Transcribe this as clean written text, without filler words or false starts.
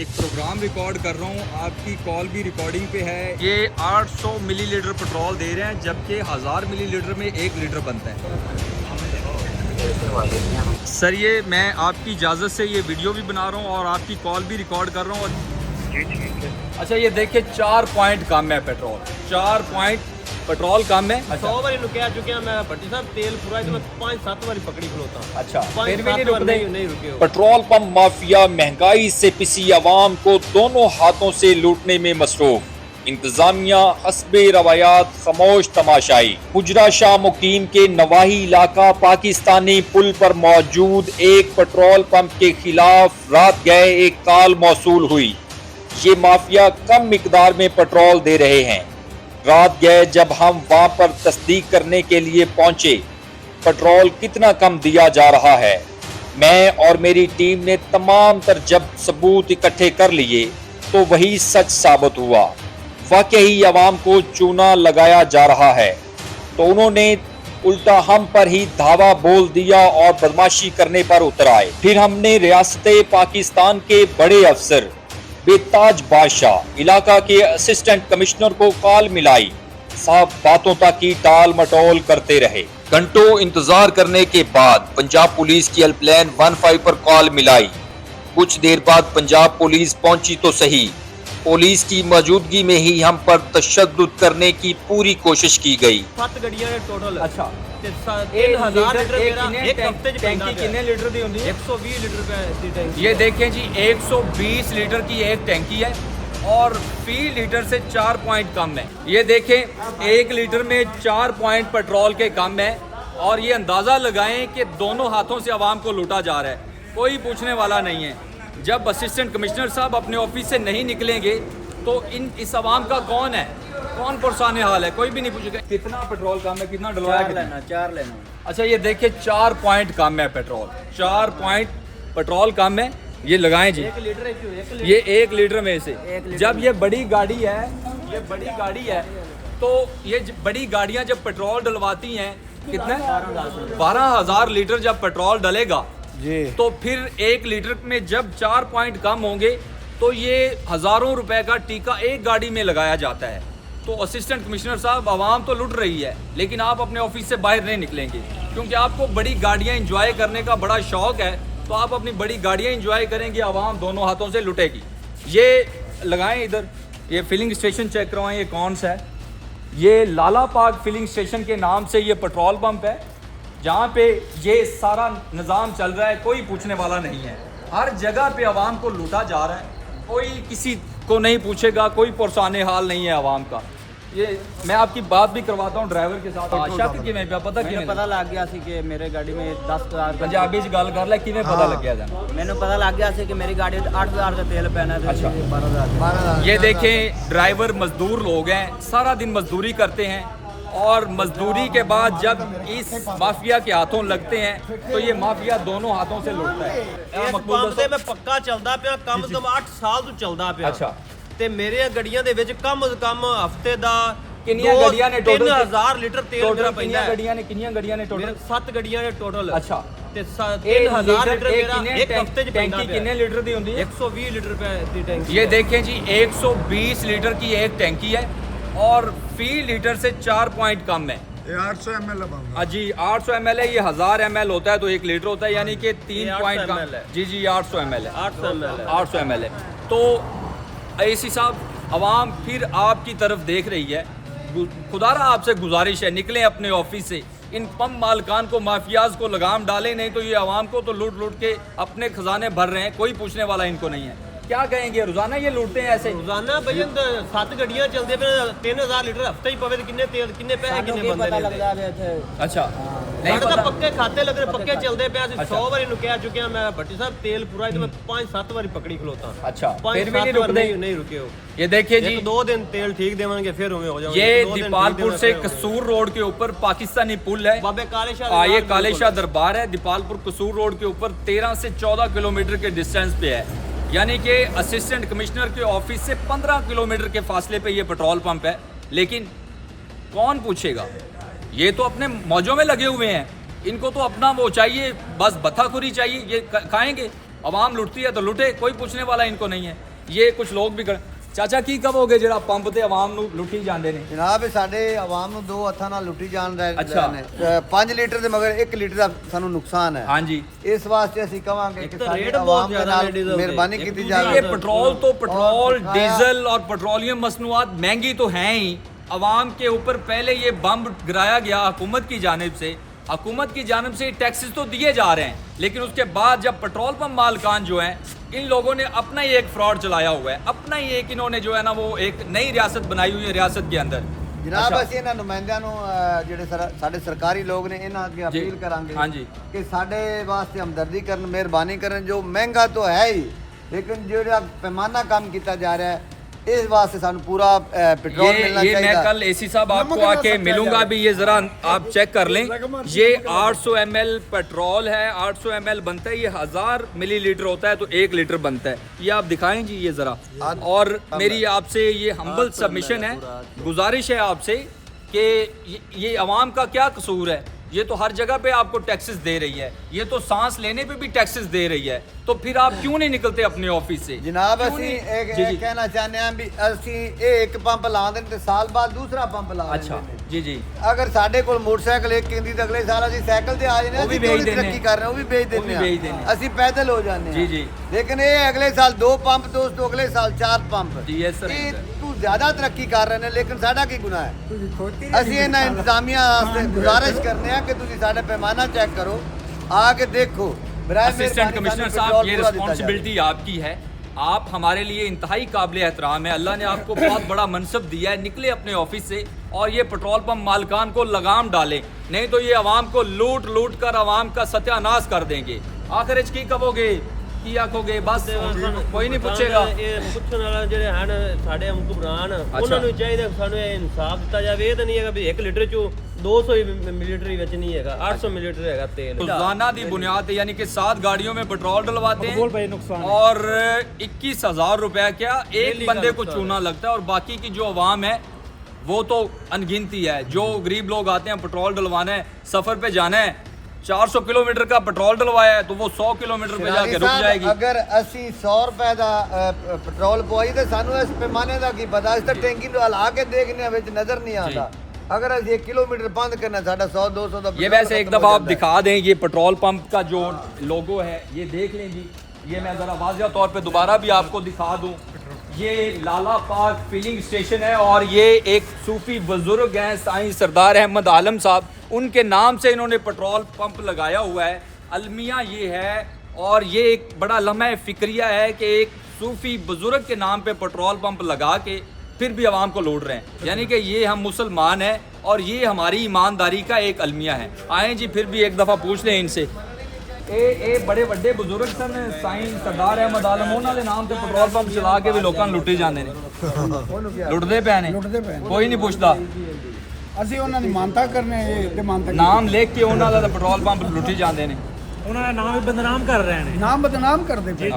एक programme record कर रहा हूँ, आपकी कॉल भी रिकॉर्डिंग पे है। ये 800 मिलीलीटर पेट्रोल दे रहे हैं, जबकि 1000 मिलीलीटर में 1 लीटर बनता है। सर ये मैं आपकी इजाज़त से ये वीडियो भी बना रहा हूँ और आपकी कॉल भी रिकॉर्ड कर रहा हूँ। जी ठीक है। अच्छा ये देखिए 4 पॉइंट कम है पेट्रोल, 4 पॉइंट पेट्रोल कम है। 100 बारी रुके आ चुके हैं मैं भट्टी साहब, तेल पूरा है तो मैं 5-7 बारी पकड़ी खलोता हूँ। अच्छा फिर भी नहीं रुके हो। पेट्रोल पंप माफिया महंगाई से पिसी आवाम को दोनों हाथों से लूटने में मसरूफ। इंतजामिया हस्बे रवायात खामोश तमाशाई। हुजरा शाह मुकीम के नवाही इलाका पाकिस्तानी पुल पर मौजूद एक पेट्रोल पंप के खिलाफ रात गए एक कॉल मौसूल हुई। ये माफिया कम मिकदार में पेट्रोल दे रहे हैं। रात गए जब हम वहां पर तस्दीक करने के लिए पहुंचे पेट्रोल कितना कम दिया जा रहा है। मैं और मेरी टीम ने तमाम तर जब सबूत इकट्ठे कर लिए तो वही सच साबित हुआ। वाकई अवाम को चूना लगाया जा रहा है तो उन्होंने उल्टा हम पर ही धावा बोल दिया और बदमाशी करने पर उतर आए। फिर हमने रियासत पाकिस्तान के बड़े अफसर बेताज बादशाह इलाका के असिस्टेंट कमिश्नर को कॉल मिलाई। साहब बातों तक ही टाल मटोल करते रहे। घंटों इंतजार करने के बाद पंजाब पुलिस की हेल्पलाइन 15 पर कॉल मिलाई। कुछ देर बाद पंजाब पुलिस पहुंची तो सही, पुलिस की मौजूदगी में ही हम पर तशद्दुद करने की पूरी कोशिश की गई। 7 गड्डियां ने टोटल। अच्छा 3000 लीटर मेरा एक हफ्ते च टैंकी कितने लीटर दी होती है? 120 लीटर पे टैंकी। ये देखें जी 120 लीटर की एक टैंकी है और फी लीटर से 4 पॉइंट कम है। ये देखें 1 लीटर में 4 पॉइंट पेट्रोल के कम है और ये अंदाज़ा लगाएं कि दोनों हाथों से आवाम को लूटा जा रहा है, कोई पूछने वाला नहीं है। जब असिस्टेंट कमिश्नर साहब अपने ऑफिस से नहीं निकलेंगे तो इस आवाम का कौन है, कौन पुरसाने हाल है, कोई भी नहीं पूछेगा। कितना पेट्रोल कम है, कितना डलवाया? 4 लेना। अच्छा ये देखिए 4 पॉइंट कम है पेट्रोल, 4 पॉइंट पेट्रोल कम है। ये लगाएं जी, 1 लीटर है। ये 1 लीटर में से जब ये बड़ी गाड़ी है, ये बड़ी गाड़ी है तो ये बड़ी गाड़ियां जब पेट्रोल डलवाती हैं कितने 12,000 लीटर जब पेट्रोल डलेगा जी, तो फिर 1 लीटर में जब 4 पॉइंट कम होंगे तो ये हज़ारों रुपए का टीका एक गाड़ी में लगाया जाता है। तो असिस्टेंट कमिश्नर साहब आवाम तो लुट रही है लेकिन आप अपने ऑफिस से बाहर नहीं निकलेंगे क्योंकि आपको बड़ी गाड़ियां एंजॉय करने का बड़ा शौक है। तो आप अपनी बड़ी गाड़ियां एंजॉय करेंगे, आवाम दोनों हाथों से लुटेगी। ये लगाएं इधर, ये फिलिंग स्टेशन चेक करवाएं, ये कौन सा है? ये लाला पाक फिलिंग स्टेशन के नाम से ये पेट्रोल पंप है जहाँ पे ये सारा निज़ाम चल रहा है, कोई पूछने वाला नहीं है। हर जगह पे आवाम को लूटा जा रहा है, कोई किसी को नहीं पूछेगा, कोई पुरसाने हाल नहीं है आवाम का। ये मैं आपकी बात भी करवाता हूँ ड्राइवर के साथ। शक किवें पिया पता मैंने पता लग गया सी कि मेरे गाड़ी में 10,000 पंजाबी च गल कर ले, किवें पता लग गया जाना? मैंने पता लग गया सी कि मेरी गाड़ी में 8,000 का तेल पैना है। अच्छा 12,000। ये देखें ड्राइवर मजदूर लोग हैं, सारा दिन मजदूरी करते हैं और मजदूरी के बाद जब इस माफिया के हाथों लगते हैं तो ये माफिया दोनों हाथों से लुटता है। इस पंप ਤੇ ਮੈਂ ਪੱਕਾ ਚੱਲਦਾ ਪਿਆ, ਕਮ ਸੇ ਕਮ 8 ਸਾਲ ਤੋਂ ਚੱਲਦਾ ਪਿਆ। ਅੱਛਾ ਤੇ ਮੇਰੇ ਗੱਡੀਆਂ ਦੇ ਵਿੱਚ ਕਮ ਸੇ ਕਮ ਹਫਤੇ ਦਾ ਕਿੰਨੀਆਂ ਗੱਡੀਆਂ ਨੇ ਟੋਟਲ? 3000 ਲੀਟਰ ਤੇਲ ਮੇਰਾ ਪੈਂਦਾ ਹੈ। ਕਿੰਨੀਆਂ ਗੱਡੀਆਂ ਨੇ ਟੋਟਲ? 7 ਗੱਡੀਆਂ ਨੇ ਟੋਟਲ। ਅੱਛਾ ਤੇ 3000 ਲੀਟਰ ਮੇਰਾ ਇੱਕ ਹਫਤੇ ਚ ਪੈਂਦਾ टैंकी ਪਿਆ। कितने लीटर दी होती है? 120 लीटर पे दी टैंकी। ये देखें जी 120 लीटर की एक टैंकी है और फी लीटर से 4 पॉइंट कम है। ये 800 ml है जी 800 ml है, ये 1000 ml होता है तो 1 लीटर होता है, यानी कि 3 पॉइंट कम है। जी 800 ml है, 800 ml है। 800 ml है। तो ऐसी साहब आवाम फिर आपकी तरफ देख रही है। खुदारा आपसे गुजारिश है निकलें अपने ऑफिस से, इन पंप मालकान को माफियाज को लगाम डालें, नहीं तो ये आवाम को तो लूट लूट के अपने खजाने भर रहे हैं, कोई पूछने वाला इनको नहीं है। क्या कहेंगे, रोजाना ये लूटते हैं ऐसे? रोजाना भैया 7 ਗੱਡੀਆਂ ਚੱਲਦੇ ਪਏ, 3000 ਲੀਟਰ ਹਫਤੇ ਹੀ ਪਵੇ ਤੇ ਕਿੰਨੇ ਪੈਸੇ ਕਿੰਨੇ ਬੰਦੇ ਲੈਂਦੇ। अच्छा ਨਹੀਂ ਪਤਾ ਪੱਕੇ ਖਾਤੇ ਲੱਗ ਰਹੇ, ਪੱਕੇ ਚੱਲਦੇ ਪਏ। ਅਸੀਂ 100 ਵਾਰੀ ਨੂੰ ਕਹਿ ਚੁੱਕੇ ਹਾਂ ਮੈਂ ਭੱਟੀ ਸਾਹਿਬ ਤੇਲ ਪੂਰਾ ਹੀ ਤੇ ਮੈਂ 5-7 ਵਾਰੀ ਪਕੜੀ ਖਲੋਤਾ। अच्छा फिर भी नहीं रुकते? नहीं रुके हो। ये देखिए जी 1-2 दिन तेल ठीक देवांगे फिर उमे हो जाएगा। ये दीपालपुर से कसूर रोड के ऊपर पाकिस्तानी पुल है, बाबे काले शाह ये काले शाह दरबार है। दीपालपुर कसूर रोड के ऊपर 13 से 14 किलोमीटर के डिस्टेंस पे है, यानी कि असिस्टेंट कमिश्नर के ऑफिस से 15 किलोमीटर के फासले पे ये पेट्रोल पंप है। लेकिन कौन पूछेगा, ये तो अपने मौजों में लगे हुए हैं, इनको तो अपना वो चाहिए, बस बथाखुरी चाहिए, ये खाएंगे। आवाम लुटती है तो लुटे, कोई पूछने वाला इनको नहीं है। ये कुछ लोग भी चाचा की कहोगे जरा पंप ते आवाम ਨੂੰ ਲੁੱਟੀ ਜਾਂਦੇ ਨੇ ਜਨਾਬ ਇਹ ਸਾਡੇ ਆਵਾਮ ਨੂੰ ਦੋ ਹੱਥਾਂ ਨਾਲ ਲੁੱਟੀ ਜਾਣ ਰਹੇ ਅੱਛਾ। ਨੇ 5 ਲੀਟਰ ਦੇ ਮਗਰ 1 ਲੀਟਰ ਦਾ ਸਾਨੂੰ ਨੁਕਸਾਨ ਹੈ ਹਾਂਜੀ ਇਸ ਵਾਸਤੇ ਅਸੀਂ ਕਹਾਂਗੇ ਕਿ ਤਾਂ ਸਾਡੀ ਰੇਟ ਬਹੁਤ ਆਵਾਮ ਦੇ ਜ਼ਿਆਦਾ ਨਾਲ ladies ਦੇ ਮਿਹਰਬਾਨੀ ਉੱਤੇ। ਕੀਤੀ ये ਜਾਵੇ पेट्रोल तो पेट्रोल और डीजल और पेट्रोलियम मसनूआत महंगी तो हैं ही अवाम के ऊपर पहले ये बम गिराया गया हुकूमत की जानिब से हुकूमत की जानिब से टैक्सेस तो दिए जा रहे हैं लेकिन उसके बाद जब पेट्रोल पंप मालकान जो हैं इन लोगों ने अपना ही एक फ्रॉड चलाया हुआ है अपना ही एक इन्होंने जो है ना वो एक नई रियासत बनाई हुई है रियासत के अंदर ਜਨਾਬ ਅਸੀਂ ਇਹਨਾਂ ਨੁਮਾਇੰਦਿਆਂ ਨੂੰ ਜਿਹੜੇ ਸਾਡੇ ਸਰਕਾਰੀ ਲੋਕ ਨੇ ਇਹਨਾਂ ਅੱਗੇ ਅਪੀਲ ਕਰਾਂਗੇ ਹਾਂਜੀ। ਕਿ ਸਾਡੇ ਵਾਸਤੇ ਹਮਦਰਦੀ ਕਰਨ ਮਿਹਰਬਾਨੀ ਕਰਨ ਜੋ ਮਹਿੰਗਾ ਤਾਂ ਹੈ ਹੀ ਲੇਕਿਨ ਜਿਹੜਾ ਪੈਮਾਨਾ ਕੰਮ ਕੀਤਾ ਜਾ ਰਿਹਾ ਹੈ इस वास्ते सानू पूरा पेट्रोल मिलना ये चाहिए। मैं कल एसी साहब आपको आके मिलूंगा भी ये जरा आप चेक कर लें ये 800 ml पेट्रोल है 800 ml बनता है ये 1000 मिलीलीटर होता है तो 1 लीटर बनता है ये आप दिखाएं जी ये जरा और मेरी आपसे ये हम्बल सबमिशन है गुजारिश है आपसे कि ये अवाम का क्या कसूर है ये तो हर जगह पे आपको टैक्सेस दे रही है ये तो सांस लेने पे भी टैक्सेस दे रही है तो फिर आप क्यों नहीं निकलते अपने ऑफिस से जनाब क्यों ਅਸੀਂ नहीं? एक जी, जी। कहना चाहते हैं भी ਅਸੀਂ ਇਹ ਇੱਕ ਪੰਪ ਲਾ ਦੇਣ ਤੇ ਸਾਲ ਬਾਅਦ ਦੂਸਰਾ ਪੰਪ ਲਾ अच्छा ਦਿੰਦੇ ਨੇ। जी जी ਅਗਰ ਸਾਡੇ ਕੋਲ ਮੋਟਰਸਾਈਕਲ ਇੱਕ ਕਹਿੰਦੀ ਤਾਂ ਅਗਲੇ ਸਾਲ ਅਸੀਂ ਸਾਈਕਲ ਤੇ ਆ ਜਾਂਦੇ ਹਾਂ ਉਹ ਵੀ ਅਸੀਂ ਥੋੜ੍ਹੀ ਵੇਚ ਦਿੰਦੇ ਤਰੱਕੀ ਕਰ ਰਹੇ ਹਾਂ ਉਹ ਵੀ ਵੇਚ ਉਹ ਵੀ ਦਿੰਦੇ ਵੇਚ ਦਿੰਦੇ ਹਾਂ ਅਸੀਂ ਪੈਦਲ ਹੋ ਜਾਂਦੇ जी ਹਾਂ जी ਲੇਕਿਨ ਇਹ ਅਗਲੇ ਸਾਲ 2 ਪੰਪ ਤੋਂ ਉਸ ਤੋਂ ਅਗਲੇ ਸਾਲ 4 ਪੰਪ जी yes sir ਇਹ ਤੂੰ ਜ਼ਿਆਦਾ ਤਰੱਕੀ ਕਰ ਰਹੇ ਨੇ ਲੇਕਿਨ ਸਾਡਾ ਕੀ ਗੁਨਾਹ ਹੈ ਅਸੀਂ ਇਹਨਾਂ ਇੰਤਜ਼ਾਮੀਆਂ ਵਾਸਤੇ ਗੁਜ਼ਾਰਿਸ਼ ਕਰਨੇ ਆ ਕਿ ਤੁਸੀਂ ਸਾਡੇ ਪੈਮਾਨਾ ਚੈੱਕ करो आके देखो असिस्टेंट कमिश्नर साहब ये रिस्पॉन्सिबिलिटी आपकी है आप हमारे लिए इंतहाई काबिल एहतराम है अल्लाह ने आपको बहुत बड़ा मनसब दिया है निकले अपने ऑफिस से और ये पेट्रोल पंप मालकान को लगाम डालें नहीं तो ये आवाम को लूट लूट कर आवाम का सत्यानाश कर देंगे आखिर की कहोगे की आखोगे बस कोई नहीं पूछेगा ਇਹ ਪੁੱਛਣ ਵਾਲਾ ਜਿਹੜੇ ਹਨ ਸਾਡੇ ਹੁਕਮਰਾਨ ਉਹਨਾਂ ਨੂੰ ਚਾਹੀਦਾ ਸਾਨੂੰ ਇਹ ਇਨਸਾਫ ਦਿੱਤਾ ਜਾਵੇ ਇਹ ਤਾਂ ਨਹੀਂ ਹੈਗਾ ਵੀ 1 ਲੀਟਰ ਚੋਂ 200 मिलीलीटर ही ਵਿੱਚ नहीं है 800 मिलीलीटर है तेल रोजाना दी बुनियाद पे यानी कि 7 गाड़ियों में पेट्रोल डलवाते हैं और 21,000 रुपया क्या एक बंदे को चूना लगता है और बाकी की जो अवाम है वो तो अनगिनती है जो गरीब लोग आते हैं पेट्रोल डलवाना है सफर पे जाना है 400 किलोमीटर का पेट्रोल डलवाया है तो वो 100 किलोमीटर पे जाके रुक जाएगी अगर ਅਸੀਂ 100 ਰੁਪਏ ਦਾ ਪੈਟਰੋਲ ਪਵਾਈ ਤੇ ਸਾਨੂੰ ਇਸ ਪੈਮਾਨੇ ਦਾ ਕੀ ਪਤਾ ਇਸ ਤਾਂ ਟੈਂਕੀ ਨੂੰ ਹਲਾ ਕੇ ਦੇਖਨੇ ਵਿੱਚ ਨਜ਼ਰ ਨਹੀਂ ਆਉਂਦਾ अगर अगर 1 किलोमीटर बंद करना साढ़ा 100-200 का ये वैसे एक दफ़ा आप दिखा दें ये पेट्रोल पंप का जो लोगो है ये देख लें जी ये मैं ज़रा वाज़िया तौर पे दोबारा भी आपको दिखा दूं ये लाला पार्क फिलिंग स्टेशन है और ये एक सूफी बुजुर्ग हैं साईं सरदार अहमद आलम साहब उनके नाम से इन्होंने पेट्रोल पंप लगाया हुआ है अलमिया ये है और ये एक बड़ा लम्हा फ़िक्रिया है कि एक सूफी बुजुर्ग के नाम पे पेट्रोल पंप लगा के फिर भी आवाम को लूट रहे हैं यानी कि ये हम मुसलमान हैं और ये हमारी ईमानदारी का एक अलमिया है आए जी फिर भी एक दफ़ा पूछ लें इनसे ए बड़े बड़े बुजुर्ग सन साईं सरदार अहमद आलम उन्हां दे नाम ते पेट्रोल पंप चला के भी लोकां लुੱਟੇ ਜਾਂਦੇ ਨੇ ਲੁੱਟਦੇ ਪਏ ਨੇ ਕੋਈ ਨਹੀਂ ਪੁੱਛਦਾ ਅਸੀਂ ਉਹਨਾਂ ਦੀ ਮਾਨਤਾ ਕਰਨੇ ਤੇ ਮਾਨਤਾ ਨਾਮ ਲਿਖ ਕੇ ਉਹਨਾਂ ਦਾ ਪੈਟਰੋਲ ਪੰਪ ਲੁੱਟੀ ਜਾਂਦੇ ਨੇ ਉਹਨਾਂ ਦਾ ਨਾਮ ਵੀ ਬਦਨਾਮ ਕਰ ਰਹੇ ਨੇ ਨਾਮ ਬਦਨਾਮ ਕਰਦੇ ਪਏ